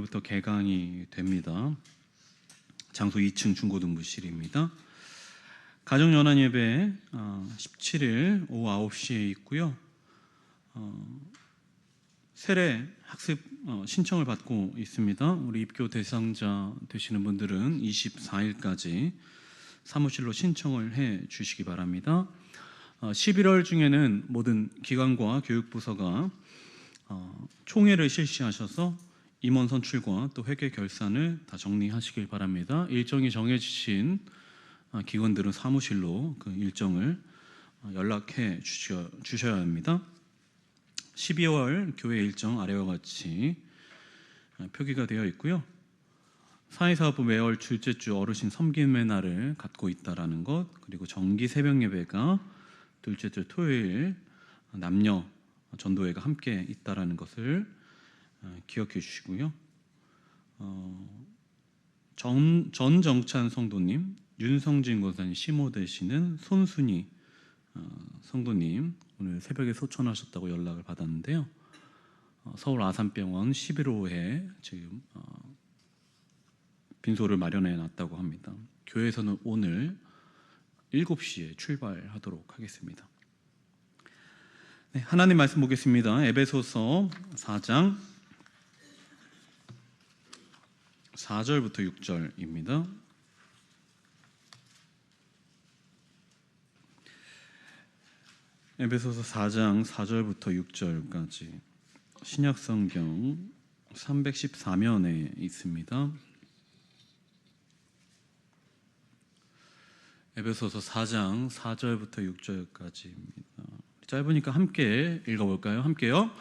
오늘부터 개강이 됩니다. 장소 2층 중고등부실입니다. 가정연합 예배 17일 오후 9시에 있고요. 세례 학습 신청을 받고 있습니다. 우리 입교 대상자 되시는 분들은 24일까지 사무실로 신청을 해 주시기 바랍니다. 11월 중에는 모든 기관과 교육부서가 총회를 실시하셔서 임원 선출과 또 회계 결산을 다 정리하시길 바랍니다. 일정이 정해지신 기관들은 사무실로 그 일정을 연락해 주셔야 합니다. 12월 교회 일정 아래와 같이 표기가 되어 있고요. 사회사업부 매월 둘째 주 어르신 섬김의 날을 갖고 있다라는 것, 그리고 정기 새벽 예배가 둘째 주 토요일 남녀 전도회가 함께 있다라는 것을 기억해 주시고요. 전정찬 성도님, 윤성진 권사님 시모 되시는 손순희 성도님 오늘 새벽에 소천하셨다고 연락을 받았는데요. 서울 아산병원 11호에 지금 빈소를 마련해 놨다고 합니다. 교회에서는 오늘 7시에 출발하도록 하겠습니다. 네, 하나님 말씀 보겠습니다. 에베소서 4장 4절부터 6절입니다. 에베소서 4장 4절부터 6절까지 신약성경 314면에 있습니다. 에베소서 4장 4절부터 6절까지입니다. 짧으니까 함께 읽어볼까요? 함께요.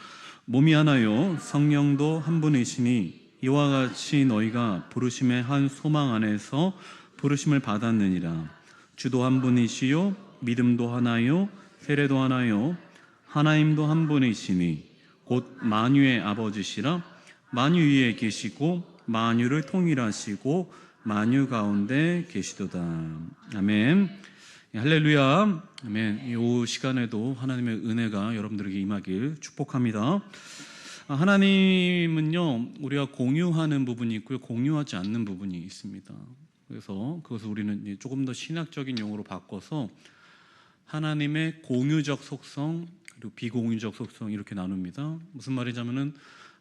몸이 하나요 성령도 한 분이시니 이와 같이 너희가 부르심의 한 소망 안에서 부르심을 받았느니라. 주도 한 분이시요 믿음도 하나요 세례도 하나요 하나님도 한 분이시니 곧 만유의 아버지시라. 만유 위에 계시고 만유를 통일하시고 만유 가운데 계시도다. 아멘. 할렐루야. 아멘. 이 시간에도 하나님의 은혜가 여러분들에게 임하길 축복합니다. 하나님은요, 우리가 공유하는 부분이 있고요, 공유하지 않는 부분이 있습니다. 그래서 그것을 우리는 조금 더 신학적인 용어로 바꿔서 하나님의 공유적 속성 그리고 비공유적 속성 이렇게 나눕니다. 무슨 말이냐면은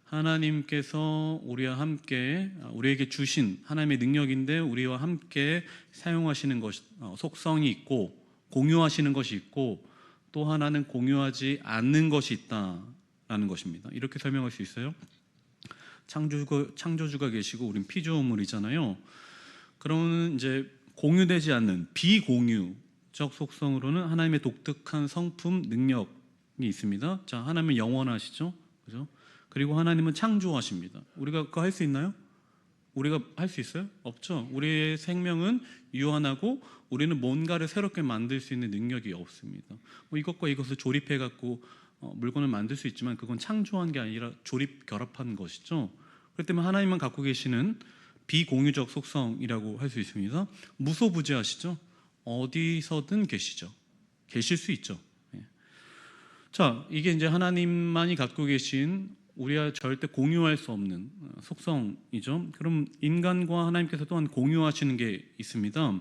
하나님께서 우리와 함께 우리에게 주신 하나님의 능력인데 우리와 함께 사용하시는 것 속성이 있고 공유하시는 것이 있고 또 하나는 공유하지 않는 것이 있다라는 것입니다. 이렇게 설명할 수 있어요. 창조주가 계시고 우린 피조물이잖아요. 그러면 이제 공유되지 않는 비공유적 속성으로는 하나님의 독특한 성품 능력이 있습니다. 자, 하나님은 영원하시죠, 그죠? 그리고 하나님은 창조하십니다. 우리가 그거 할 수 있나요? 우리가 할 수 있어요? 없죠. 우리의 생명은 유한하고 우리는 뭔가를 새롭게 만들 수 있는 능력이 없습니다. 이것과 이것을 조립해 갖고 물건을 만들 수 있지만 그건 창조한 게 아니라 조립 결합한 것이죠. 그렇기 때문에 하나님만 갖고 계시는 비공유적 속성이라고 할 수 있습니다. 무소부재하시죠. 어디서든 계시죠. 계실 수 있죠. 자, 이게 이제 하나님만이 갖고 계신 우리가 절대 공유할 수 없는 속성이죠. 그럼 인간과 하나님께서 또한 공유하시는 게 있습니다.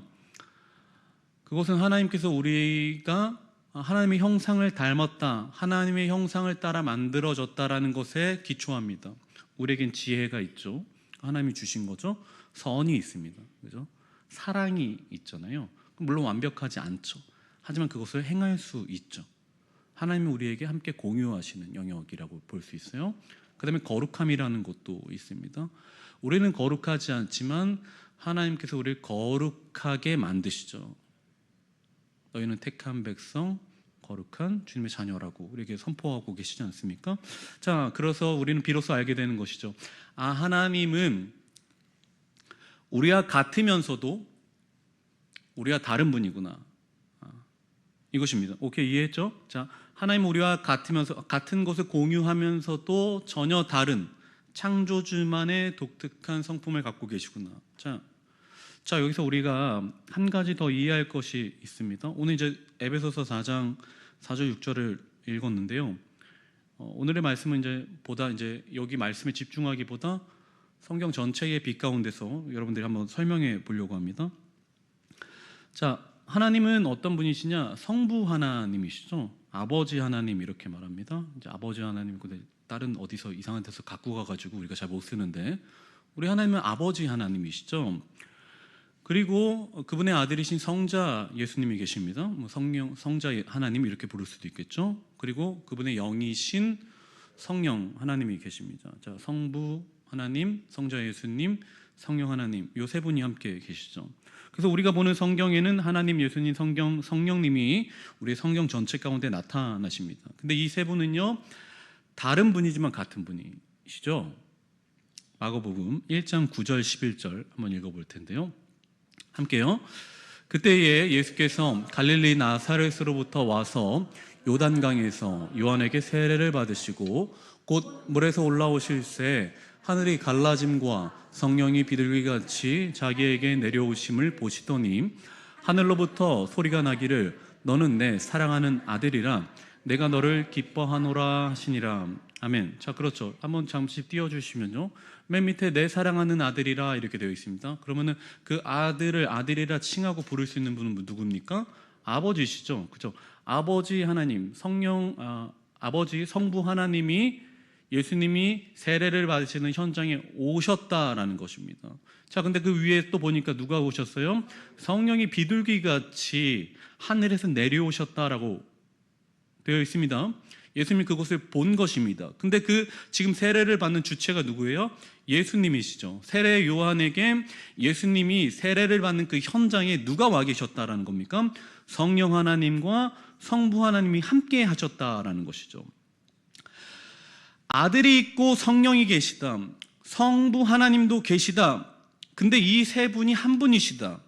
그것은 하나님께서 우리가 하나님의 형상을 닮았다, 하나님의 형상을 따라 만들어졌다라는 것에 기초합니다. 우리에겐 지혜가 있죠. 하나님이 주신 거죠. 선이 있습니다. 그죠? 사랑이 있잖아요. 물론 완벽하지 않죠. 하지만 그것을 행할 수 있죠. 하나님이 우리에게 함께 공유하시는 영역이라고 볼 수 있어요. 그 다음에 거룩함이라는 것도 있습니다. 우리는 거룩하지 않지만 하나님께서 우리를 거룩하게 만드시죠. 너희는 택한 백성, 거룩한 주님의 자녀라고 우리에게 선포하고 계시지 않습니까? 자, 그래서 우리는 비로소 알게 되는 것이죠. 하나님은 우리와 같으면서도 우리가 다른 분이구나. 이것입니다. 오케이, 이해했죠? 자, 하나님은 우리와 같으면서 같은 것을 공유하면서도 전혀 다른 창조주만의 독특한 성품을 갖고 계시구나. 자, 여기서 우리가 한 가지 더 이해할 것이 있습니다. 오늘 이제 에베소서 4장 4절 6절을 읽었는데요. 오늘의 말씀은 이제 여기 말씀에 집중하기보다 성경 전체의 빛 가운데서 여러분들이 한번 설명해 보려고 합니다. 자, 하나님은 어떤 분이시냐? 성부 하나님이시죠. 아버지 하나님 이렇게 말합니다. 이제 아버지 하나님, 근데 다른 어디서 이상한 데서 갖고 가가지고 우리가 잘 못 쓰는데, 우리 하나님은 아버지 하나님이시죠. 그리고 그분의 아들이신 성자 예수님이 계십니다. 뭐 성자 하나님 이렇게 부를 수도 있겠죠. 그리고 그분의 영이신 성령 하나님이 계십니다. 자, 성부 하나님, 성자 예수님, 성령 하나님, 요 세 분이 함께 계시죠. 그래서 우리가 보는 성경에는 하나님, 예수님, 성령님이 우리 성경 전체 가운데 나타나십니다. 근데 이 세 분은요, 다른 분이지만 같은 분이시죠. 마가복음 1장 9절 11절 한번 읽어볼 텐데요. 함께요. 그때에 예수께서 갈릴리 나사렛으로부터 와서 요단강에서 요한에게 세례를 받으시고 곧 물에서 올라오실새 하늘이 갈라짐과 성령이 비둘기같이 자기에게 내려오심을 보시더니 하늘로부터 소리가 나기를 너는 내 사랑하는 아들이라 내가 너를 기뻐하노라 하시니라. 아멘. 자, 그렇죠. 한번 잠시 띄워주시면요. 맨 밑에 내 사랑하는 아들이라 이렇게 되어 있습니다. 그러면은 그 아들을 아들이라 칭하고 부를 수 있는 분은 누굽니까? 아버지시죠. 그렇죠. 아버지 하나님, 아버지 성부 하나님이 예수님이 세례를 받으시는 현장에 오셨다라는 것입니다. 자, 근데 그 위에 또 보니까 누가 오셨어요? 성령이 비둘기같이 하늘에서 내려오셨다라고 되어 있습니다. 예수님이 그것을 본 것입니다. 근데 그 지금 세례를 받는 주체가 누구예요? 예수님이시죠. 세례 요한에게 예수님이 세례를 받는 그 현장에 누가 와 계셨다라는 겁니까? 성령 하나님과 성부 하나님이 함께 하셨다라는 것이죠. 아들이 있고 성령이 계시다. 성부 하나님도 계시다. 근데 이 세 분이 한 분이시다.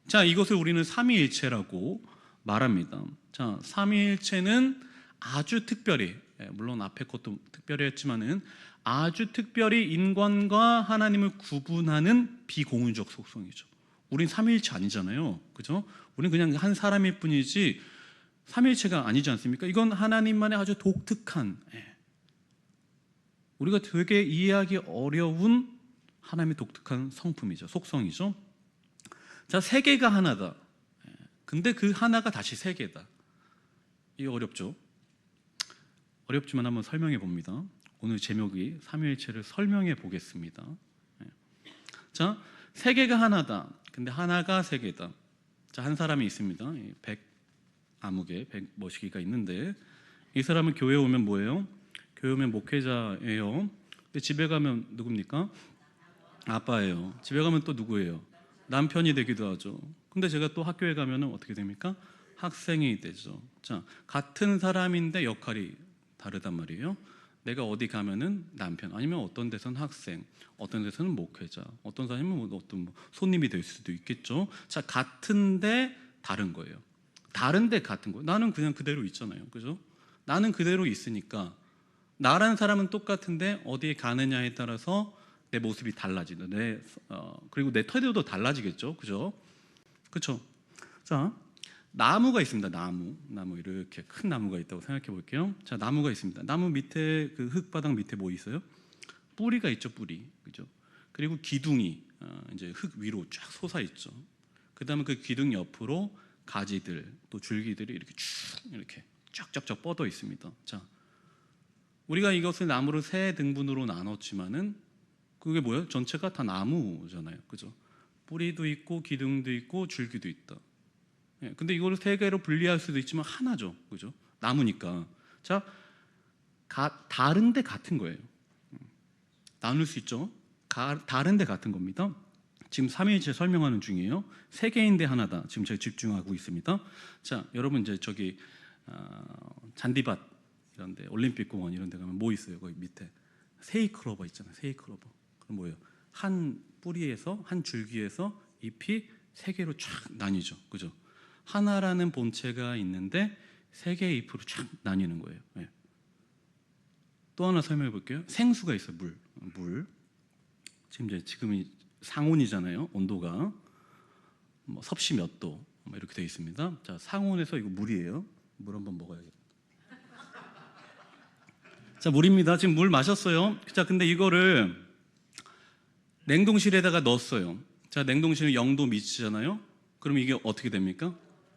자, 이것을 우리는 삼위일체라고 말합니다. 자, 삼위일체는 아주 특별히, 물론 앞에 것도 특별히 했지만은 아주 특별히 인간과 하나님을 구분하는 비공유적 속성이죠. 우린 삼위일체 아니잖아요. 그죠? 우린 그냥 한 사람일 뿐이지 삼위일체가 아니지 않습니까? 이건 하나님만의 아주 독특한, 우리가 되게 이해하기 어려운 하나님의 독특한 성품이죠. 속성이죠. 자, 세계가 하나다. 근데 그 하나가 다시 세계다. 이게 어렵죠. 어렵지만 한번 설명해 봅니다. 오늘 제목이 삼위일체를 설명해 보겠습니다. 자, 세계가 하나다. 근데 하나가 세계다. 자, 한 사람이 있습니다. 100 아무개, 100 머시기가 있는데 이 사람은 교회에 오면 뭐예요? 교회 오면 목회자예요. 근데 집에 가면 누굽니까? 아빠예요. 집에 가면 또 누구예요? 남편이 되기도 하죠. 근데 제가 또 학교에 가면 어떻게 됩니까? 학생이 되죠. 자, 같은 사람인데 역할이 다르단 말이에요. 내가 어디 가면은 남편, 아니면 어떤 데서는 학생, 어떤 데서는 목회자, 어떤 사람은 어떤 손님이 될 수도 있겠죠. 자, 같은데 다른 거예요. 다른데 같은 거예요. 나는 그냥 그대로 있잖아요. 그죠? 나는 그대로 있으니까 나라는 사람은 똑같은데 어디에 가느냐에 따라서 내 모습이 달라지는, 그리고 내 태도도 달라지겠죠. 그죠? 그렇죠? 자, 나무가 있습니다. 나무 이렇게 큰 나무가 있다고 생각해 볼게요. 자, 나무가 있습니다. 나무 밑에 그 흙바닥 밑에 뭐 있어요? 뿌리가 있죠, 뿌리. 그죠? 그리고 기둥이 이제 흙 위로 쫙 솟아 있죠. 그다음에 그 기둥 옆으로 가지들 또 줄기들이 이렇게 쭉 이렇게 쫙쫙쫙 뻗어 있습니다. 자, 우리가 이것을 나무를 세 등분으로 나눴지만은 그게 뭐예요? 전체가 다 나무잖아요. 그죠? 뿌리도 있고 기둥도 있고 줄기도 있다. 근데 이거를 세 개로 분리할 수도 있지만 하나죠. 그죠? 나무니까. 자, 다른데 같은 거예요. 나눌 수 있죠? 다른데 같은 겁니다. 지금 삼위일체 설명하는 중이에요. 세 개인데 하나다. 지금 제가 집중하고 있습니다. 자, 여러분 이제 저기 잔디밭 이런데 올림픽 공원 이런 데 가면 뭐 있어요? 거기 밑에 세이클로버 있잖아요. 세이클로버. 그럼 뭐예요? 한 뿌리에서 한 줄기에서 잎이 세 개로 쫙 나뉘죠. 그죠? 하나라는 본체가 있는데 세 개의 잎으로 쫙 나뉘는 거예요. 네. 또 하나 설명해 볼게요. 생수가 있어요. 물. 지금이 상온이잖아요. 온도가 뭐 섭씨 몇 도 이렇게 되어 있습니다. 자, 상온에서 이거 물이에요. 물 한번 먹어야겠다. 자, 물입니다. 지금 물 마셨어요. 자, 근데 이거를 냉동실에다가 넣었어요. 자, 냉동실은 0도 미치잖아요. 그럼 이게 어떻게 됩니까?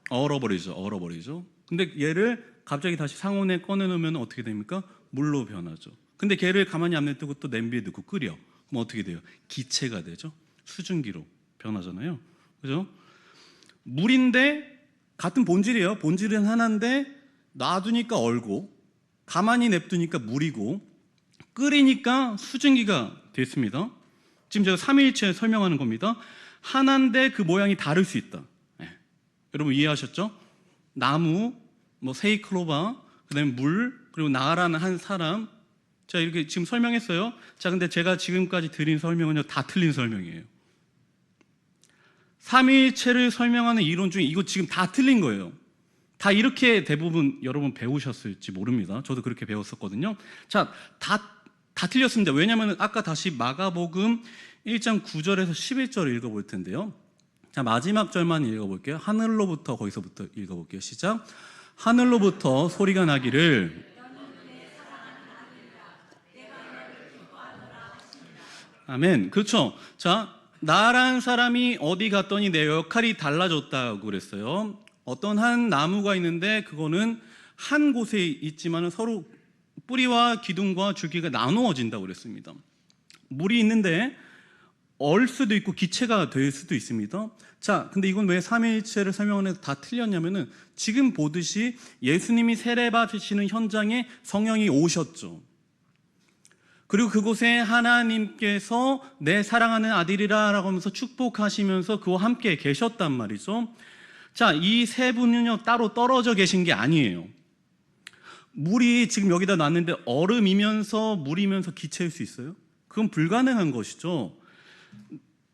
얼어버리죠. 근데 얘를 갑자기 다시 상온에 꺼내놓으면 어떻게 됩니까? 물로 변하죠. 근데 걔를 가만히 안 냅두고 또 냄비에 넣고 끓여. 그럼 어떻게 돼요? 기체가 되죠. 수증기로 변하잖아요. 그죠? 물인데 같은 본질이에요. 본질은 하나인데 놔두니까 얼고, 가만히 냅두니까 물이고, 끓이니까 수증기가 됐습니다. 지금 제가 삼위일체 설명하는 겁니다. 하나인데 그 모양이 다를 수 있다. 네. 여러분 이해하셨죠? 나무, 뭐 세이클로바, 그다음에 물, 그리고 나라는 한 사람. 자, 이렇게 지금 설명했어요. 자, 근데 제가 지금까지 드린 설명은요, 다 틀린 설명이에요. 삼위일체를 설명하는 이론 중에 이거 지금 다 틀린 거예요. 다 이렇게 대부분 여러분 배우셨을지 모릅니다. 저도 그렇게 배웠었거든요. 자, 다 틀렸습니다. 왜냐하면 아까 다시 마가복음 1장 9절에서 11절을 읽어볼 텐데요. 자, 마지막 절만 읽어볼게요. 하늘로부터, 거기서부터 읽어볼게요. 시작. 하늘로부터 소리가 나기를 아멘. 그렇죠. 자, 나란 사람이 어디 갔더니 내 역할이 달라졌다고 그랬어요. 어떤 한 나무가 있는데 그거는 한 곳에 있지만 서로 뿌리와 기둥과 줄기가 나누어진다고 그랬습니다. 물이 있는데 얼 수도 있고 기체가 될 수도 있습니다. 자, 근데 이건 왜 삼위일체를 설명하는 다 틀렸냐면은 지금 보듯이 예수님이 세례 받으시는 현장에 성령이 오셨죠. 그리고 그곳에 하나님께서 내 사랑하는 아들이라 라고 하면서 축복하시면서 그와 함께 계셨단 말이죠. 자, 이 세 분은요 따로 떨어져 계신 게 아니에요. 물이 지금 여기다 놨는데 얼음이면서 물이면서 기체일 수 있어요? 그건 불가능한 것이죠.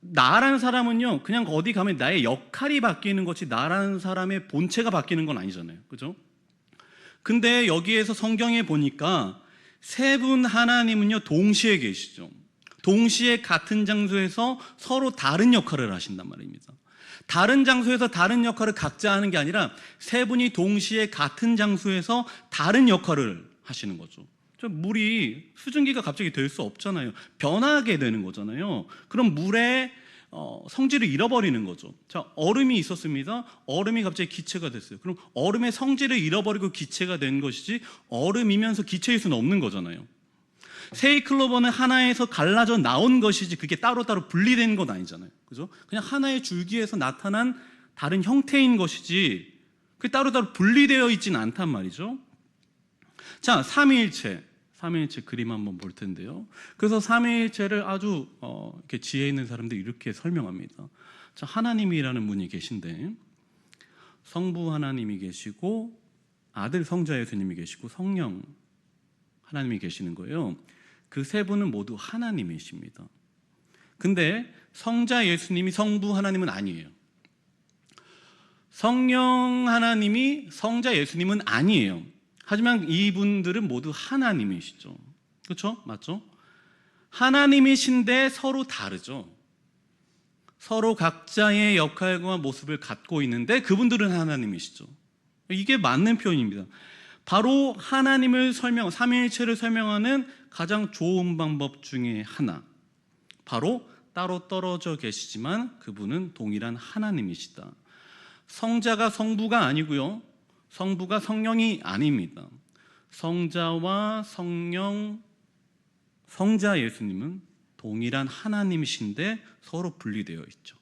나라는 사람은요 그냥 어디 가면 나의 역할이 바뀌는 것이 나라는 사람의 본체가 바뀌는 건 아니잖아요. 그죠? 근데 여기에서 성경에 보니까 세 분 하나님은요 동시에 계시죠. 동시에 같은 장소에서 서로 다른 역할을 하신단 말입니다. 다른 장소에서 다른 역할을 각자 하는 게 아니라 세 분이 동시에 같은 장소에서 다른 역할을 하시는 거죠. 물이 수증기가 갑자기 될 수 없잖아요. 변하게 되는 거잖아요. 그럼 물의 성질을 잃어버리는 거죠. 자, 얼음이 있었습니다. 얼음이 갑자기 기체가 됐어요. 그럼 얼음의 성질을 잃어버리고 기체가 된 것이지 얼음이면서 기체일 수는 없는 거잖아요. 세이클로버는 하나에서 갈라져 나온 것이지 그게 따로따로 분리된 건 아니잖아요. 그죠? 그냥 하나의 줄기에서 나타난 다른 형태인 것이지 그게 따로따로 분리되어 있지는 않단 말이죠. 자, 삼위일체 그림 한번 볼 텐데요. 그래서 삼위일체를 아주 이렇게 지혜 있는 사람들이 이렇게 설명합니다. 자, 하나님이라는 분이 계신데 성부 하나님이 계시고 아들 성자 예수님이 계시고 성령 하나님이 계시는 거예요. 그 세 분은 모두 하나님이십니다. 근데 성자 예수님이 성부 하나님은 아니에요. 성령 하나님이 성자 예수님은 아니에요. 하지만 이분들은 모두 하나님이시죠. 그렇죠? 맞죠? 하나님이신데 서로 다르죠. 서로 각자의 역할과 모습을 갖고 있는데 그분들은 하나님이시죠. 이게 맞는 표현입니다. 바로 하나님을 삼위일체를 설명하는 가장 좋은 방법 중에 하나, 바로 따로 떨어져 계시지만 그분은 동일한 하나님이시다. 성자가 성부가 아니고요, 성부가 성령이 아닙니다. 성자와 성령, 성자 예수님은 동일한 하나님이신데 서로 분리되어 있죠.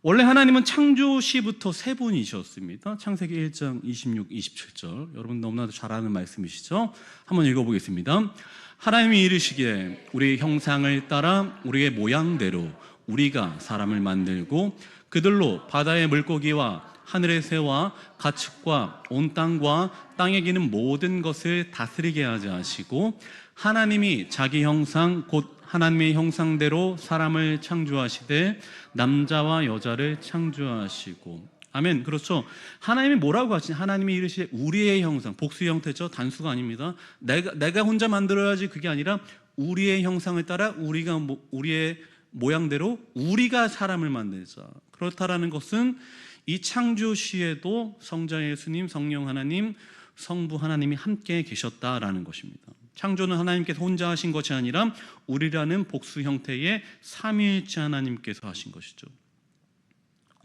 원래 하나님은 창조 시부터 세 분이셨습니다. 창세기 1장 26, 27절 여러분 너무나도 잘 아는 말씀이시죠? 한번 읽어보겠습니다. 하나님이 이르시기에 우리의 형상을 따라 우리의 모양대로 우리가 사람을 만들고 그들로 바다의 물고기와 하늘의 새와 가축과 온 땅과 땅에 기는 모든 것을 다스리게 하자 하시고 하나님이 자기 형상 곧 하나님의 형상대로 사람을 창조하시되 남자와 여자를 창조하시고 아멘. 그렇죠. 하나님이 뭐라고 하시냐? 하나님이 이르시되 우리의 형상, 복수의 형태죠. 단수가 아닙니다. 내가 혼자 만들어야지 그게 아니라 우리의 형상을 따라 우리의 모양대로 우리가 사람을 만들자. 그렇다라는 것은 이 창조 시에도 성자 예수님, 성령 하나님, 성부 하나님이 함께 계셨다라는 것입니다. 창조는 하나님께서 혼자 하신 것이 아니라 우리라는 복수 형태의 삼위일체 하나님께서 하신 것이죠.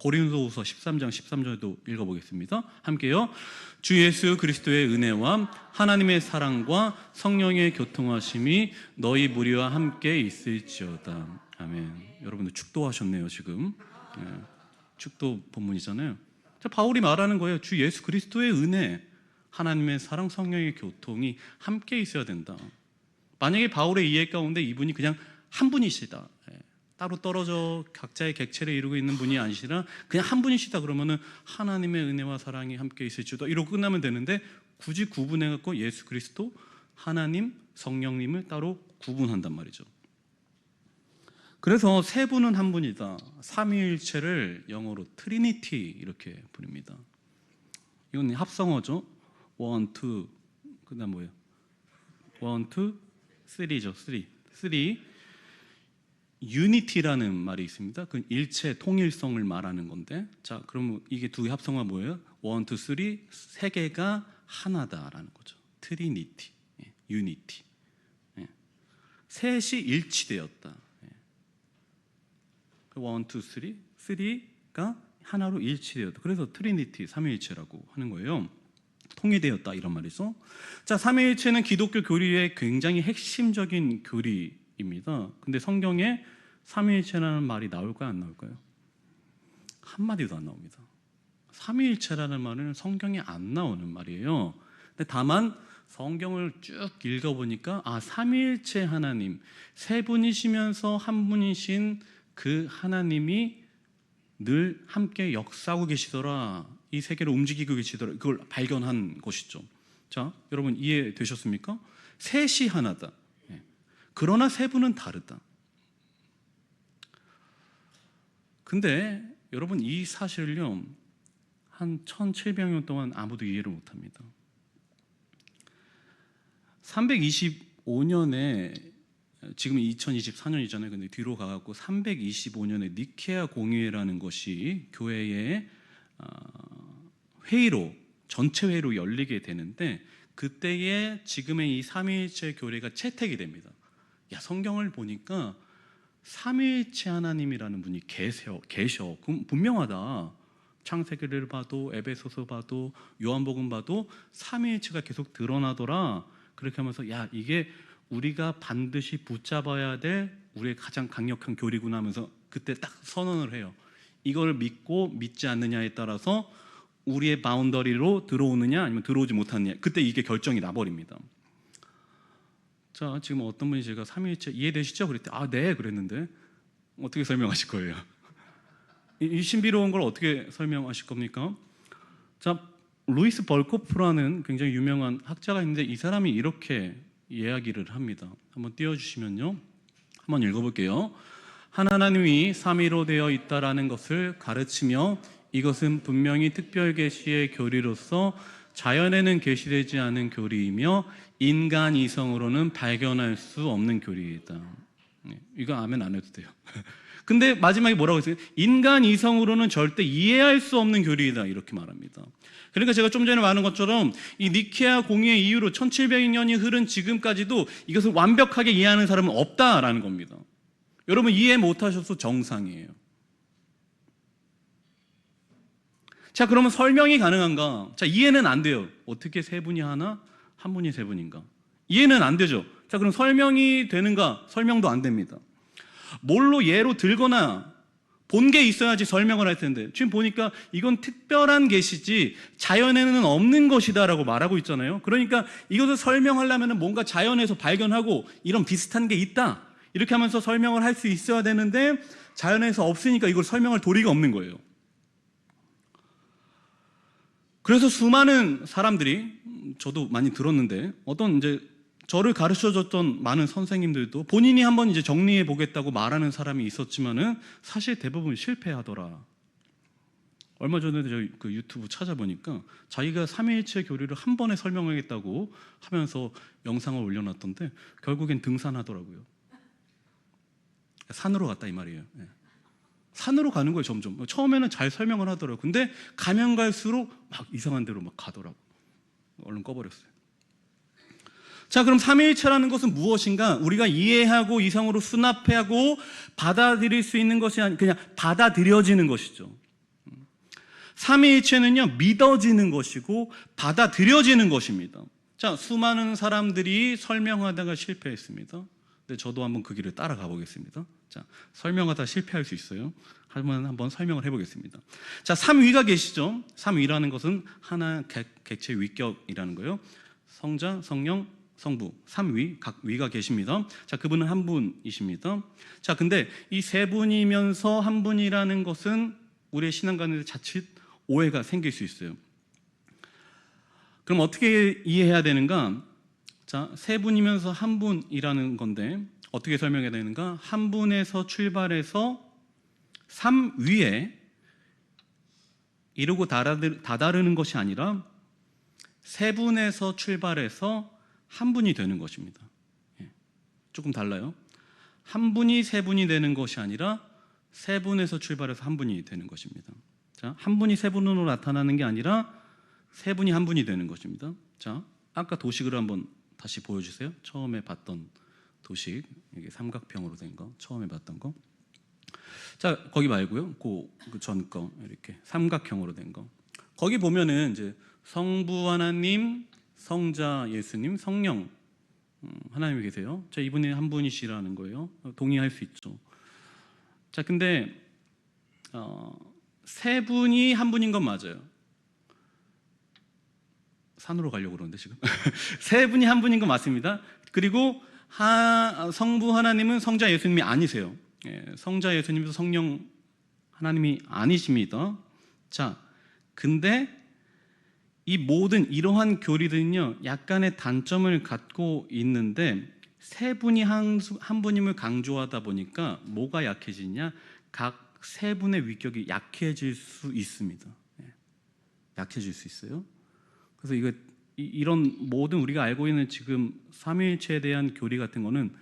고린도후서 13장 13절도 읽어보겠습니다. 함께요. 주 예수 그리스도의 은혜와 하나님의 사랑과 성령의 교통하심이 너희 무리와 함께 있을지어다. 아멘. 여러분들 축도하셨네요 지금. 축도 본문이잖아요. 자, 바울이 말하는 거예요. 주 예수 그리스도의 은혜, 하나님의 사랑, 성령의 교통이 함께 있어야 된다. 만약에 바울의 이해 가운데 이분이 그냥 한 분이시다, 따로 떨어져 각자의 객체를 이루고 있는 분이 아니시라 그냥 한 분이시다 그러면은 하나님의 은혜와 사랑이 함께 있을지도 이러고 끝나면 되는데, 굳이 구분해 갖고 예수 그리스도, 하나님, 성령님을 따로 구분한단 말이죠. 그래서 세 분은 한 분이다. 삼위일체를 영어로 트리니티 이렇게 부릅니다. 이건 합성어죠. 1, 2, 그다음 뭐예요? 1, 2, 3죠. 3. 유니티라는 말이 있습니다. 그 일체 통일성을 말하는 건데, 자, 그럼 이게 두 개 합성어가 뭐예요? 1, 2, 3, 세 개가 하나다라는 거죠. 트리니티, 유니티. 셋이 일치되었다. 1, 2, 3, 3가 하나로 일치되었다. 그래서 트리니티, 삼위일체라고 하는 거예요. 통일되었다 이런 말이죠. 자, 삼위일체는 기독교 교리의 굉장히 핵심적인 교리입니다. 근데 성경에 삼위일체라는 말이 나올까요, 안 나올까요? 한마디도 안 나옵니다. 삼위일체라는 말은 성경에 안 나오는 말이에요. 근데 다만 성경을 쭉 읽어보니까 삼위일체 하나님, 세 분이시면서 한 분이신 그 하나님이 늘 함께 역사하고 계시더라, 이 세계를 움직이고 계시더라, 그걸 발견한 것이죠. 자, 여러분 이해되셨습니까? 셋이 하나다. 그러나 세 분은 다르다. 근데 여러분 이 사실을요, 한 1700년 동안 아무도 이해를 못합니다. 325년에, 지금 2024년이잖아요. 근데 뒤로 가갖고 325년에 니케아 공의회라는 것이 교회의 회의로, 전체 회의로 열리게 되는데, 그때에 지금의 이 삼위일체 교리가 채택이 됩니다. 야, 성경을 보니까 삼위일체 하나님이라는 분이 계셔. 그럼 분명하다. 창세기를 봐도 에베소서 봐도 요한복음 봐도 삼위일체가 계속 드러나더라. 그렇게 하면서 야, 이게 우리가 반드시 붙잡아야 될 우리의 가장 강력한 교리구나 하면서 그때 딱 선언을 해요. 이걸 믿고 믿지 않느냐에 따라서 우리의 바운더리로 들어오느냐 아니면 들어오지 못하느냐, 그때 이게 결정이 나버립니다. 자, 지금 어떤 분이 제가 삼위일체 이해되시죠? 그랬더니 네 그랬는데 어떻게 설명하실 거예요? 이 신비로운 걸 어떻게 설명하실 겁니까? 자, 루이스 벌코프라는 굉장히 유명한 학자가 있는데 이 사람이 이렇게 이야기를 합니다. 한번 띄워주시면요, 한번 읽어볼게요. 한 하나님이 삼위로 되어 있다라는 것을 가르치며 이것은 분명히 특별 계시의 교리로서 자연에는 계시되지 않은 교리이며 인간 이성으로는 발견할 수 없는 교리이다. 이거 아멘 안 해도 돼요. 근데 마지막에 뭐라고 했어요? 인간 이성으로는 절대 이해할 수 없는 교리이다 이렇게 말합니다. 그러니까 제가 좀 전에 말한 것처럼 이 니케아 공의회 이후로 1700년이 흐른 지금까지도 이것을 완벽하게 이해하는 사람은 없다라는 겁니다. 여러분 이해 못하셔서 정상이에요. 자, 그러면 설명이 가능한가? 자, 이해는 안 돼요. 어떻게 세 분이 하나? 한 분이 세 분인가? 이해는 안 되죠. 자, 그럼 설명이 되는가? 설명도 안 됩니다. 뭘로 예로 들거나 본 게 있어야지 설명을 할 텐데, 지금 보니까 이건 특별한 계시지 자연에는 없는 것이다라고 말하고 있잖아요. 그러니까 이것을 설명하려면 뭔가 자연에서 발견하고 이런 비슷한 게 있다 이렇게 하면서 설명을 할 수 있어야 되는데 자연에서 없으니까 이걸 설명할 도리가 없는 거예요. 그래서 수많은 사람들이, 저도 많이 들었는데 어떤 이제 저를 가르쳐줬던 많은 선생님들도 본인이 한번 이제 정리해 보겠다고 말하는 사람이 있었지만은 사실 대부분 실패하더라. 얼마 전에 저 그 유튜브 찾아보니까 자기가 삼위일체 교리를 한 번에 설명하겠다고 하면서 영상을 올려놨던데 결국엔 등산하더라고요. 산으로 갔다 이 말이에요. 산으로 가는 거예요. 점점 처음에는 잘 설명을 하더라고요. 근데 가면 갈수록 막 이상한 데로 막 가더라고. 얼른 꺼버렸어요. 자, 그럼 삼위일체라는 것은 무엇인가? 우리가 이해하고 이성으로 수납하고 받아들일 수 있는 것이 아니 그냥 받아들여지는 것이죠. 삼위일체는요, 믿어지는 것이고 받아들여지는 것입니다. 자, 수많은 사람들이 설명하다가 실패했습니다. 근데 저도 한번 그 길을 따라가 보겠습니다. 자, 설명하다 실패할 수 있어요. 한번 설명을 해보겠습니다. 자, 삼위가 계시죠? 삼위라는 것은 하나 객체 위격이라는 거예요. 성자, 성령, 성부, 삼위, 각 위가 계십니다. 자, 그분은 한 분이십니다. 자, 근데 이 세 분이면서 한 분이라는 것은 우리의 신앙관에 자칫 오해가 생길 수 있어요. 그럼 어떻게 이해해야 되는가? 자, 세 분이면서 한 분이라는 건데 어떻게 설명해야 되는가? 한 분에서 출발해서 삼위에 이루고 다다르는 것이 아니라 세 분에서 출발해서 한 분이 되는 것입니다. 조금 달라요. 한 분이 세 분이 되는 것이 아니라 세 분에서 출발해서 한 분이 되는 것입니다. 자, 한 분이 세 분으로 나타나는 게 아니라 세 분이 한 분이 되는 것입니다. 자, 아까 도식을 한번 다시 보여주세요. 처음에 봤던 도식, 이게 삼각형으로 된 거, 처음에 봤던 거. 자, 거기 말고요. 그 전 거 이렇게 삼각형으로 된 거. 거기 보면은 이제 성부 하나님, 성자 예수님, 성령 하나님이 계세요. 자, 이분이 한 분이시라는 거예요. 동의할 수 있죠. 자, 근데 세 분이 한 분인 건 맞아요. 산으로 가려고 그러는데 지금 세 분이 한 분인 건 맞습니다. 그리고 성부 하나님은 성자 예수님이 아니세요. 성자 예수님도 성령 하나님이 아니십니다. 자, 근데 이 모든 이러한 교리들은요, 약간의 단점을 갖고 있는데 세 분이 한 분임을 강조하다 보니까 뭐가 약해지냐? 각 세 분의 위격이 약해질 수 있습니다. 약해질 수 있어요. 그래서 이런 모든 우리가 알고 있는 지금 삼위일체에 대한 교리 같은 거는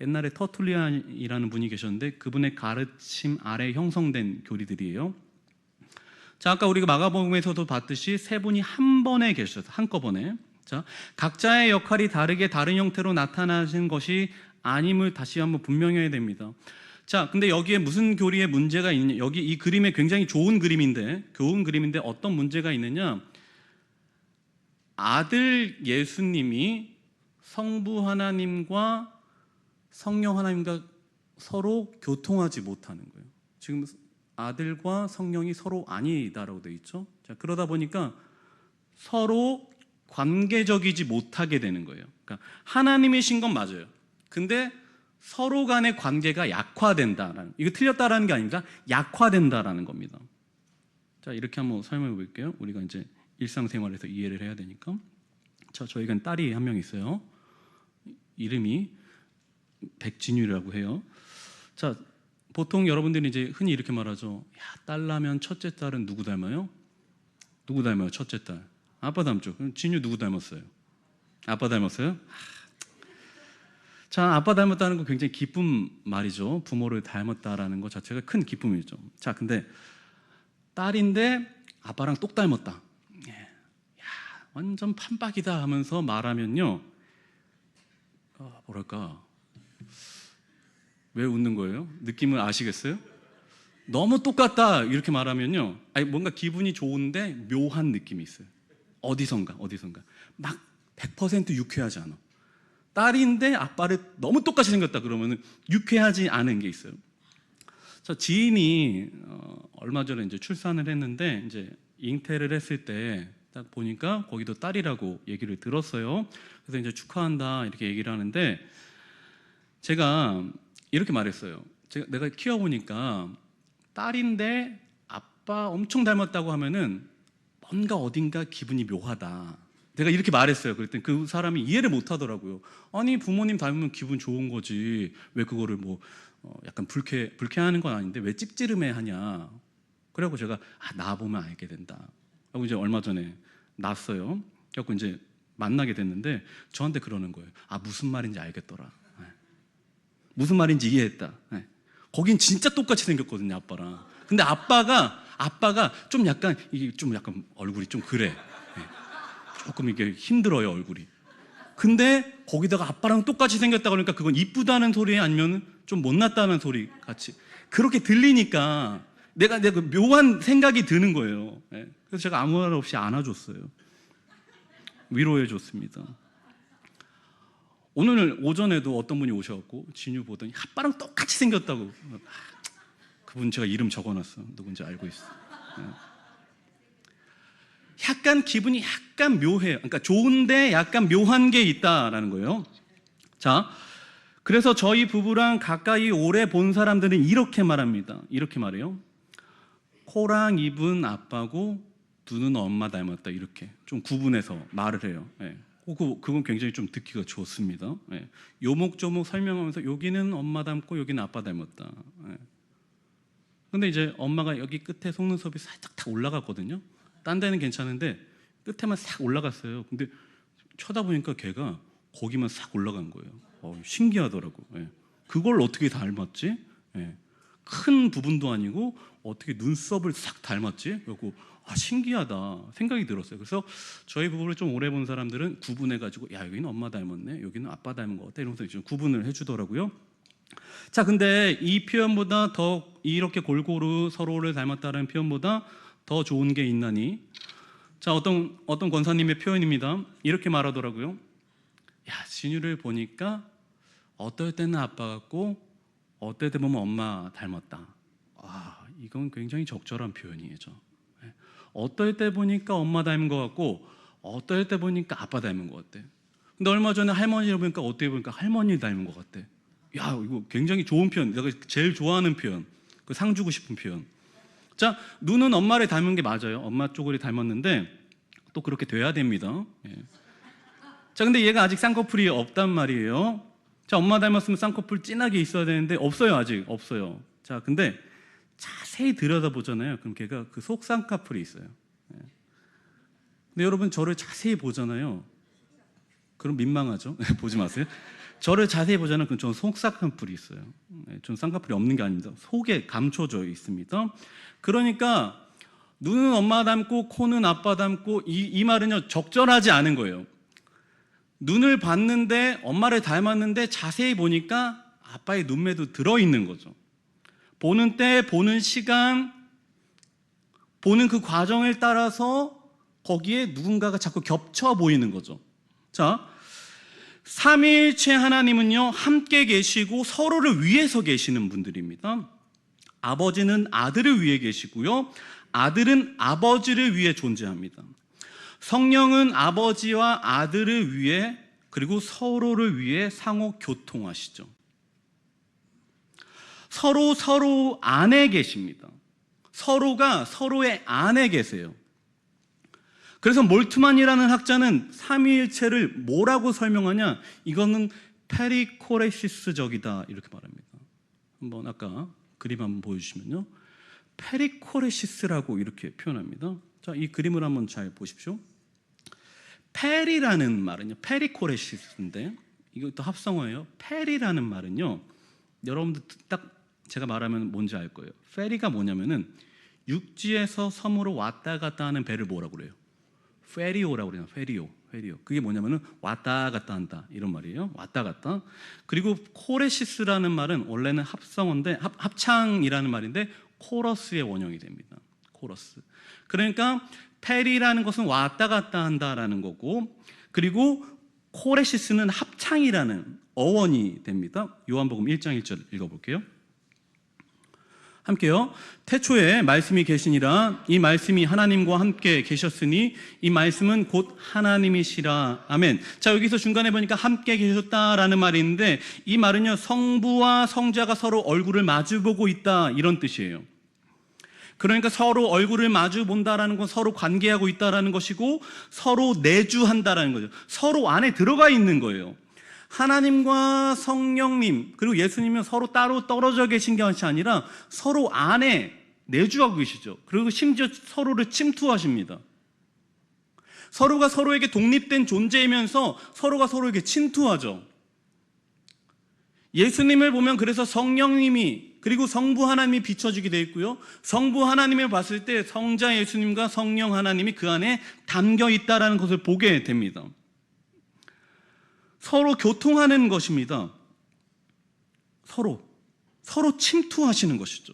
옛날에 터툴리안이라는 분이 계셨는데 그분의 가르침 아래 형성된 교리들이에요. 자, 아까 우리가 마가복음에서도 봤듯이 세 분이 한 번에 계셨어요. 한꺼번에. 자, 각자의 역할이 다르게 다른 형태로 나타나신 것이 아님을 다시 한번 분명해야 됩니다. 자, 근데 여기에 무슨 교리에 문제가 있느냐? 여기 이 그림에 굉장히 좋은 그림인데 어떤 문제가 있느냐? 아들 예수님이 성부 하나님과 성령 하나님과 서로 교통하지 못하는 거예요. 지금 아들과 성령이 서로 아니다라고 되어 있죠. 자, 그러다 보니까 서로 관계적이지 못하게 되는 거예요. 그러니까 하나님이신 건 맞아요. 근데 서로 간의 관계가 약화된다라는, 이거 틀렸다라는 게 아닙니다. 약화된다라는 겁니다. 자, 이렇게 한번 설명해 볼게요. 우리가 이제 일상생활에서 이해를 해야 되니까. 자, 저희가 딸이 한 명 있어요. 이름이 백진유라고 해요. 자, 보통 여러분들이 이제 흔히 이렇게 말하죠. 야, 딸라면 첫째 딸은 누구 닮아요? 누구 닮아요? 첫째 딸. 아빠 닮죠. 그럼 진유 누구 닮았어요? 아빠 닮았어요? 자, 아빠 닮았다는 거 굉장히 기쁜 말이죠. 부모를 닮았다라는 것 자체가 큰 기쁨이죠. 자, 근데 딸인데 아빠랑 똑 닮았다. 야, 완전 판박이다 하면서 말하면요. 뭐랄까. 왜 웃는 거예요? 느낌을 아시겠어요? 너무 똑같다 이렇게 말하면요, 아니 뭔가 기분이 좋은데 묘한 느낌이 있어요. 어디선가 막 100% 유쾌하지 않아. 딸인데 아빠를 너무 똑같이 생겼다 그러면은 유쾌하지 않은 게 있어요. 저 지인이 얼마 전에 이제 출산을 했는데 이제 잉태를 했을 때 딱 보니까 거기도 딸이라고 얘기를 들었어요. 그래서 이제 축하한다 이렇게 얘기를 하는데 제가 이렇게 말했어요. 내가 키워보니까 딸인데 아빠 엄청 닮았다고 하면은 뭔가 어딘가 기분이 묘하다. 내가 이렇게 말했어요. 그랬더니 그 사람이 이해를 못 하더라고요. 아니, 부모님 닮으면 기분 좋은 거지. 왜 그거를 뭐 약간 불쾌하는 건 아닌데 왜 찝찌름해 하냐. 그래갖고 제가 낳아보면 알게 된다. 하고 이제 얼마 전에 낳았어요. 그래갖고 이제 만나게 됐는데 저한테 그러는 거예요. 무슨 말인지 알겠더라. 무슨 말인지 이해했다. 거긴 진짜 똑같이 생겼거든요, 아빠랑. 근데 아빠가 좀 약간 이게 좀 약간 얼굴이 좀 그래. 조금 이게 힘들어요, 얼굴이. 근데 거기다가 아빠랑 똑같이 생겼다 그러니까 그건 이쁘다는 소리 아니면 좀 못났다는 소리 같이 그렇게 들리니까 내가 그 묘한 생각이 드는 거예요. 예. 그래서 제가 아무 말 없이 안아줬어요. 위로해 줬습니다. 오늘 오전에도 어떤 분이 오셔갖고 진유 보더니 아빠랑 똑같이 생겼다고. 그분 제가 이름 적어놨어. 누군지 알고 있어. 예. 약간 기분이 약간 묘해요. 그러니까 좋은데 약간 묘한 게 있다라는 거예요. 자, 그래서 저희 부부랑 가까이 오래 본 사람들은 이렇게 말합니다. 이렇게 말해요. 코랑 입은 아빠고 눈은 엄마 닮았다. 이렇게 좀 구분해서 말을 해요. 예. 그건 굉장히 좀 듣기가 좋습니다. 예. 요목조목 설명하면서 여기는 엄마 닮고 여기는 아빠 닮았다. 예. 근데 이제 엄마가 여기 끝에 속눈썹이 살짝 탁 올라갔거든요. 딴 데는 괜찮은데 끝에만 싹 올라갔어요. 근데 쳐다보니까 걔가 거기만 싹 올라간 거예요. 신기하더라고. 예. 그걸 어떻게 닮았지? 예. 큰 부분도 아니고 어떻게 눈썹을 싹 닮았지? 그리고 신기하다 생각이 들었어요. 그래서 저희 부부를 좀 오래 본 사람들은 구분해가지고 야 여기는 엄마 닮았네, 여기는 아빠 닮은 것 같아 이러면서 좀 구분을 해주더라고요. 자, 근데 이 표현보다 더 이렇게 골고루 서로를 닮았다는 표현보다 더 좋은 게 있나니? 자, 어떤 권사님의 표현입니다. 이렇게 말하더라고요. 야, 진유를 보니까 어떨 때는 아빠 같고 어떨 때 보면 엄마 닮았다. 이건 굉장히 적절한 표현이죠. 어떨 때 보니까 엄마 닮은 것 같고 어떨 때 보니까 아빠 닮은 것 같대. 근데 얼마 전에 할머니를 보니까 어떻게 보니까 할머니 닮은 것 같대. 야, 이거 굉장히 좋은 표현. 내가 제일 좋아하는 표현. 그 상 주고 싶은 표현. 자, 눈은 엄마를 닮은 게 맞아요. 엄마 쪽을 닮았는데 또 그렇게 돼야 됩니다. 예. 자, 근데 얘가 아직 쌍꺼풀이 없단 말이에요. 자, 엄마 닮았으면 쌍꺼풀 진하게 있어야 되는데 없어요. 아직 없어요. 자, 근데 자세히 들여다보잖아요. 그럼 걔가 그 속쌍꺼풀이 있어요. 예. 근데 여러분 저를 자세히 보잖아요. 그럼 민망하죠? 보지 마세요. 저를 자세히 보잖아요. 그럼 저는 속쌍꺼풀이 있어요. 저는 쌍꺼풀이 없는 게 아닙니다. 속에 감춰져 있습니다. 그러니까 눈은 엄마 닮고 코는 아빠 닮고 이 말은요 적절하지 않은 거예요. 눈을 봤는데 엄마를 닮았는데 자세히 보니까 아빠의 눈매도 들어있는 거죠. 보는 때, 보는 시간, 보는 그 과정을 따라서 거기에 누군가가 자꾸 겹쳐 보이는 거죠. 자, 삼위일체 하나님은요 함께 계시고 서로를 위해서 계시는 분들입니다. 아버지는 아들을 위해 계시고요, 아들은 아버지를 위해 존재합니다. 성령은 아버지와 아들을 위해 그리고 서로를 위해 상호 교통하시죠. 서로 안에 계십니다. 서로가 서로의 안에 계세요. 그래서 몰트만이라는 학자는 삼위일체를 뭐라고 설명하냐? 이거는 페리코레시스적이다 이렇게 말합니다. 한번 아까 그림 한번 보여주시면요, 페리코레시스라고 이렇게 표현합니다. 자, 이 그림을 한번 잘 보십시오. 페리라는 말은요, 페리코레시스인데 이것도 합성어예요. 페리라는 말은요, 여러분들 딱 제가 말하면 뭔지 알 거예요. 페리가 뭐냐면은 육지에서 섬으로 왔다 갔다 하는 배를 뭐라고 그래요? 페리오라고 그래요. 페리오. 그게 뭐냐면은 왔다 갔다 한다 이런 말이에요. 왔다 갔다. 그리고 코레시스라는 말은 원래는 합성어인데 합창이라는 말인데 코러스의 원형이 됩니다. 코러스. 그러니까 페리라는 것은 왔다 갔다 한다라는 거고, 그리고 코레시스는 합창이라는 어원이 됩니다. 요한복음 1장 1절 읽어볼게요. 함께요. 태초에 말씀이 계시니라. 이 말씀이 하나님과 함께 계셨으니 이 말씀은 곧 하나님이시라. 아멘. 자, 여기서 중간에 보니까 함께 계셨다라는 말이 있는데 이 말은요, 성부와 성자가 서로 얼굴을 마주보고 있다 이런 뜻이에요. 그러니까 서로 얼굴을 마주 본다라는 건 서로 관계하고 있다라는 것이고 서로 내주한다라는 거죠. 서로 안에 들어가 있는 거예요. 하나님과 성령님 그리고 예수님은 서로 따로 떨어져 계신 것이 아니라 서로 안에 내주하고 계시죠. 그리고 심지어 서로를 침투하십니다. 서로가 서로에게 독립된 존재이면서 서로가 서로에게 침투하죠. 예수님을 보면 그래서 성령님이 그리고 성부 하나님이 비춰지게 되어 있고요, 성부 하나님을 봤을 때 성자 예수님과 성령 하나님이 그 안에 담겨 있다는 것을 보게 됩니다. 서로 교통하는 것입니다. 서로 침투하시는 것이죠.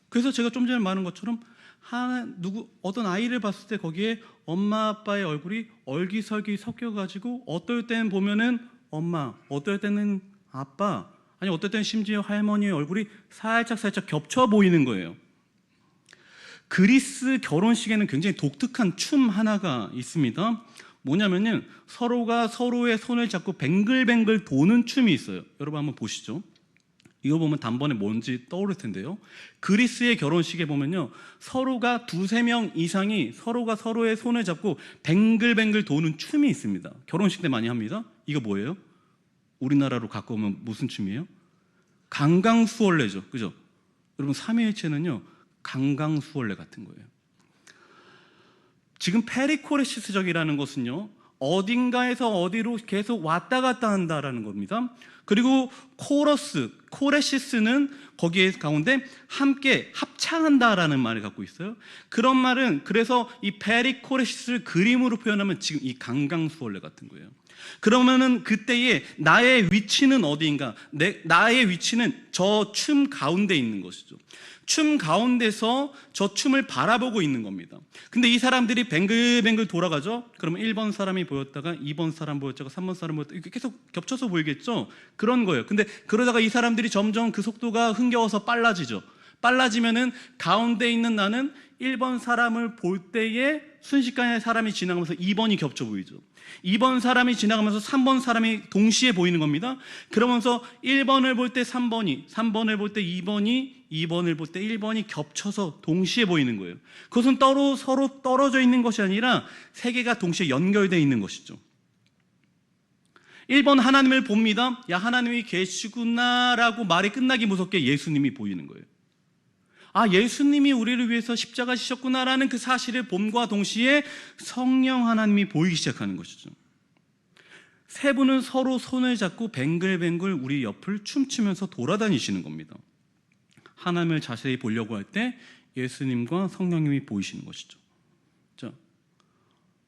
그래서 제가 좀 전에 말한 것처럼 어떤 아이를 봤을 때 거기에 엄마 아빠의 얼굴이 얼기설기 섞여가지고 어떨 때는 보면은 엄마, 어떨 때는 아빠, 아니 어떨 때는 심지어 할머니의 얼굴이 살짝 겹쳐 보이는 거예요. 그리스 결혼식에는 굉장히 독특한 춤 하나가 있습니다. 뭐냐면은 서로가 서로의 손을 잡고 뱅글뱅글 도는 춤이 있어요. 여러분 한번 보시죠. 이거 보면 단번에 뭔지 떠오를 텐데요. 그리스의 결혼식에 보면요, 서로가 2-3명 이상이 서로가 서로의 손을 잡고 뱅글뱅글 도는 춤이 있습니다. 결혼식 때 많이 합니다. 이거 뭐예요? 우리나라로 갖고 오면 무슨 춤이에요? 강강수월래죠. 그죠? 여러분 삼위일체는요, 강강수월래 같은 거예요. 지금 페리코레시스적이라는 것은요, 어딘가에서 어디로 계속 왔다 갔다 한다라는 겁니다. 그리고 코레시스는 거기에 가운데 함께 합창한다라는 말을 갖고 있어요. 그런 말은 그래서 이 페리코레시스를 그림으로 표현하면 지금 이 강강수월래 같은 거예요. 그러면은 그때의 나의 위치는 어디인가? 나의 위치는 저 춤 가운데 있는 것이죠. 춤 가운데서 저 춤을 바라보고 있는 겁니다. 근데 이 사람들이 뱅글뱅글 돌아가죠. 그러면 1번 사람이 보였다가 2번 사람 보였다가 3번 사람 보였다가 이렇게 계속 겹쳐서 보이겠죠. 그런 거예요. 근데 그러다가 이 사람들이 점점 그 속도가 흥겨워서 빨라지죠. 빨라지면은 가운데 있는 나는 1번 사람을 볼 때에 순식간에 사람이 지나가면서 2번이 겹쳐 보이죠. 2번 사람이 지나가면서 3번 사람이 동시에 보이는 겁니다. 그러면서 1번을 볼 때 3번이, 3번을 볼 때 2번이, 2번을 볼 때 1번이 겹쳐서 동시에 보이는 거예요. 그것은 서로 떨어져 있는 것이 아니라 세 개가 동시에 연결되어 있는 것이죠. 1번 하나님을 봅니다. 야, 하나님이 계시구나라고 말이 끝나기 무섭게 예수님이 보이는 거예요. 아, 예수님이 우리를 위해서 십자가 지셨구나라는 그 사실을 봄과 동시에 성령 하나님이 보이기 시작하는 것이죠. 세 분은 서로 손을 잡고 뱅글뱅글 우리 옆을 춤추면서 돌아다니시는 겁니다. 하나님을 자세히 보려고 할 때 예수님과 성령님이 보이시는 것이죠. 자,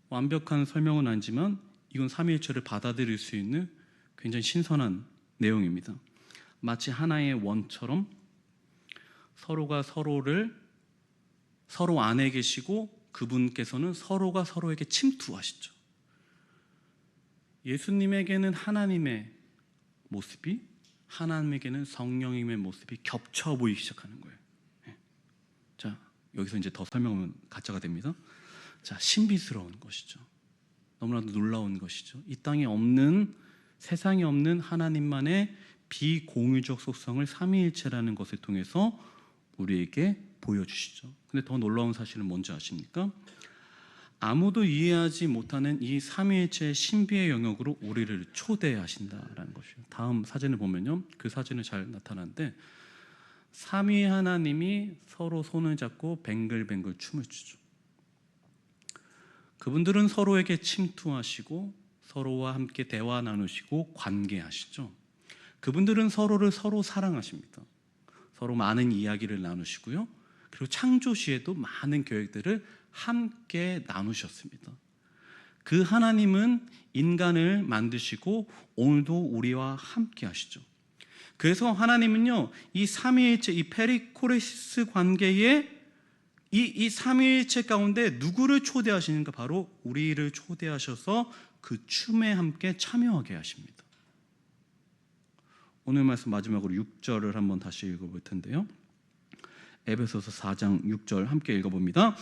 완벽한 설명은 아니지만 이건 삼위일체를 받아들일 수 있는 굉장히 신선한 내용입니다. 마치 하나의 원처럼 서로가 서로 안에 계시고 그분께서는 서로가 서로에게 침투하시죠. 예수님에게는 하나님의 모습이, 하나님에게는 성령님의 모습이 겹쳐 보이기 시작하는 거예요. 자, 여기서 이제 더 설명하면 가짜가 됩니다. 자, 신비스러운 것이죠. 너무나도 놀라운 것이죠. 이 땅에 없는, 세상에 없는 하나님만의 비공유적 속성을 삼위일체라는 것을 통해서 우리에게 보여주시죠. 근데 더 놀라운 사실은 뭔지 아십니까? 아무도 이해하지 못하는 이 삼위일체의 신비의 영역으로 우리를 초대하신다라는 것이에요. 다음 사진을 보면요, 그 사진은 잘 나타나는데 삼위 하나님이 서로 손을 잡고 뱅글뱅글 춤을 추죠. 그분들은 서로에게 침투하시고 서로와 함께 대화 나누시고 관계하시죠. 그분들은 서로를 서로 사랑하십니다. 서로 많은 이야기를 나누시고요. 그리고 창조 시에도 많은 계획들을 함께 나누셨습니다. 그 하나님은 인간을 만드시고 오늘도 우리와 함께 하시죠. 그래서 하나님은요, 이 삼위일체, 이 페리코레시스 관계에 이 삼위일체 가운데 누구를 초대하시는가? 바로 우리를 초대하셔서 그 춤에 함께 참여하게 하십니다. 오늘 말씀 마지막으로 6절을 한번 다시 읽어볼 텐데요. 에베소서 4장 6절 함께 읽어봅니다.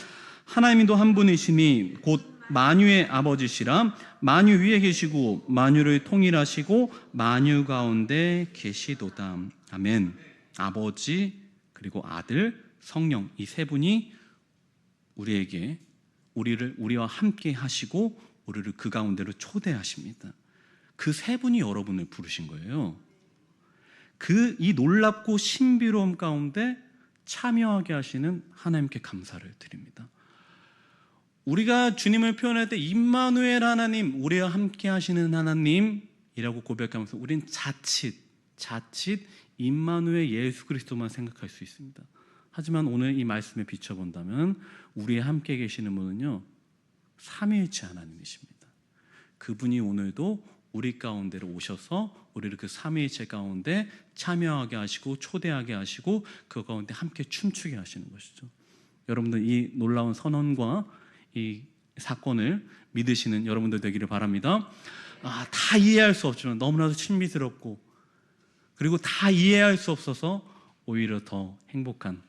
하나님도 한 분이시니 곧 만유의 아버지시라. 만유 위에 계시고 만유를 통일하시고 만유 가운데 계시도다. 아멘. 아버지 그리고 아들 성령, 이 세 분이 우리와 함께 하시고 우리를 그 가운데로 초대하십니다. 그 세 분이 여러분을 부르신 거예요. 이 놀랍고 신비로움 가운데 참여하게 하시는 하나님께 감사를 드립니다. 우리가 주님을 표현할 때 임마누엘 하나님, 우리와 함께 하시는 하나님이라고 고백하면서 우린 자칫 임마누엘 예수 그리스도만 생각할 수 있습니다. 하지만 오늘 이 말씀에 비춰본다면 우리와 함께 계시는 분은요, 삼위일체 하나님이십니다. 그분이 오늘도 우리 가운데로 오셔서 우리를 그 삼위일체 가운데 참여하게 하시고 초대하게 하시고 그 가운데 함께 춤추게 하시는 것이죠. 여러분들 이 놀라운 선언과 이 사건을 믿으시는 여러분들 되기를 바랍니다. 다 이해할 수 없지만 너무나도 신비스럽고 그리고 다 이해할 수 없어서 오히려 더 행복한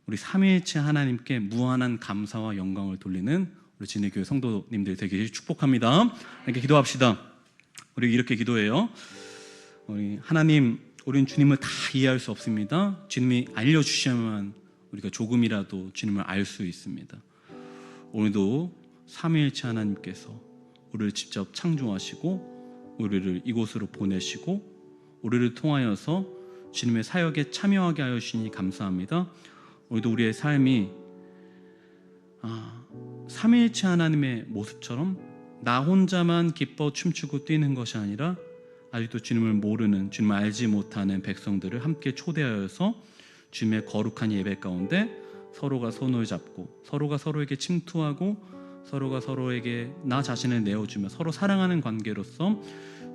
우리 삼위일체 하나님께 무한한 감사와 영광을 돌리는 우리 진해교회 성도님들 되기를 축복합니다. 이렇게 기도합시다. 우리 이렇게 기도해요. 우리 하나님, 우리는 주님을 다 이해할 수 없습니다. 주님이 알려주셔야만 우리가 조금이라도 주님을 알 수 있습니다. 오늘도 삼위일체 하나님께서 우리를 직접 창조하시고 우리를 이곳으로 보내시고 우리를 통하여서 주님의 사역에 참여하게 하여 주시니 감사합니다. 오늘도 우리의 삶이 삼위일체 하나님의 모습처럼 나 혼자만 기뻐 춤추고 뛰는 것이 아니라 아직도 주님을 모르는, 주님을 알지 못하는 백성들을 함께 초대하여서 주님의 거룩한 예배 가운데 서로가 손을 잡고 서로가 서로에게 침투하고 서로가 서로에게 나 자신을 내어주며 서로 사랑하는 관계로서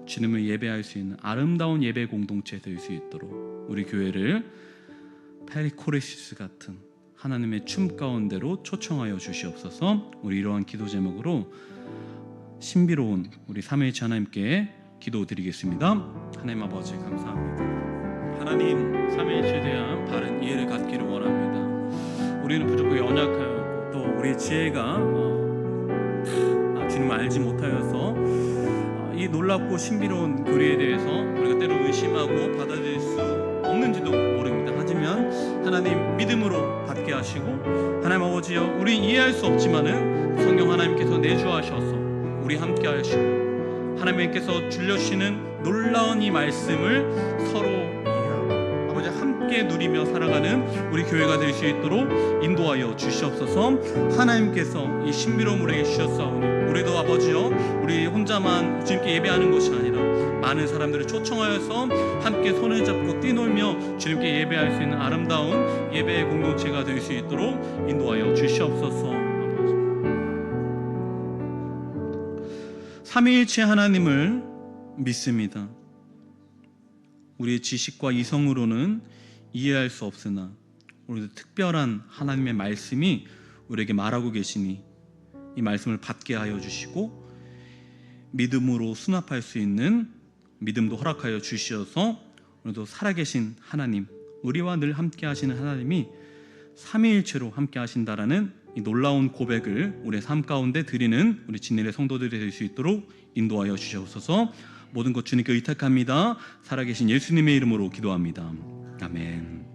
주님을 예배할 수 있는 아름다운 예배 공동체 될 수 있도록 우리 교회를 페리코레시스 같은 하나님의 춤 가운데로 초청하여 주시옵소서. 우리 이러한 기도 제목으로 신비로운 우리 삼위일체 하나님께 기도드리겠습니다. 하나님 아버지 감사합니다. 하나님 삼위일체에 대한 바른 이해를 갖기를 원합니다. 우리는 부족하고 연약하고 또 우리의 지혜가 주님을 알지 못하여서 이 놀랍고 신비로운 교리에 대해서 우리가 때로 의심하고 받아들일 수 없는지도 모릅니다. 하지만 하나님 믿음으로 받게 하시고 하나님 아버지여 우리 이해할 수 없지만은 성령 하나님께서 내주하셔서 우리 함께 하시고 하나님께서 들려주시는 놀라운 이 말씀을 서로 이해하고 아버지 함께 누리며 살아가는 우리 교회가 될 수 있도록 인도하여 주시옵소서. 하나님께서 이 신비로운 우리에게 주셨사오니 우리도 아버지여 우리 혼자만 주님께 예배하는 것이 아니라 많은 사람들을 초청하여서 함께 손을 잡고 뛰놀며 주님께 예배할 수 있는 아름다운 예배의 공동체가 될 수 있도록 인도하여 주시옵소서. 삼위일체 하나님을 믿습니다. 우리의 지식과 이성으로는 이해할 수 없으나 우리도 특별한 하나님의 말씀이 우리에게 말하고 계시니 이 말씀을 받게 하여 주시고 믿음으로 수납할 수 있는 믿음도 허락하여 주시어서 오늘도 살아계신 하나님, 우리와 늘 함께 하시는 하나님이 삼위일체로 함께 하신다라는 이 놀라운 고백을 우리의 삶 가운데 드리는 우리 진일의 성도들이 될 수 있도록 인도하여 주시옵소서. 모든 것 주님께 의탁합니다. 살아계신 예수님의 이름으로 기도합니다. 아멘.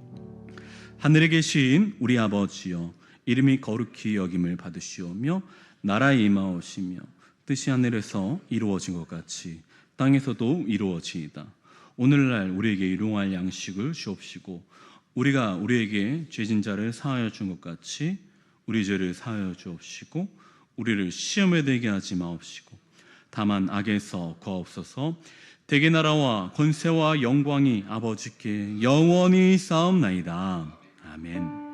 하늘에 계신 우리 아버지여, 이름이 거룩히 여김을 받으시오며 나라에 임하오시며 뜻이 하늘에서 이루어진 것 같이 땅에서도 이루어지이다. 오늘날 우리에게 일용할 양식을 주옵시고 우리가 우리에게 죄진 자를 사하여 준 것 같이 우리 죄를 사하여 주옵시고 우리를 시험에 들게 하지 마옵시고 다만 악에서 구하옵소서. 대개 나라와 권세와 영광이 아버지께 영원히 쌓옵나이다. 아멘.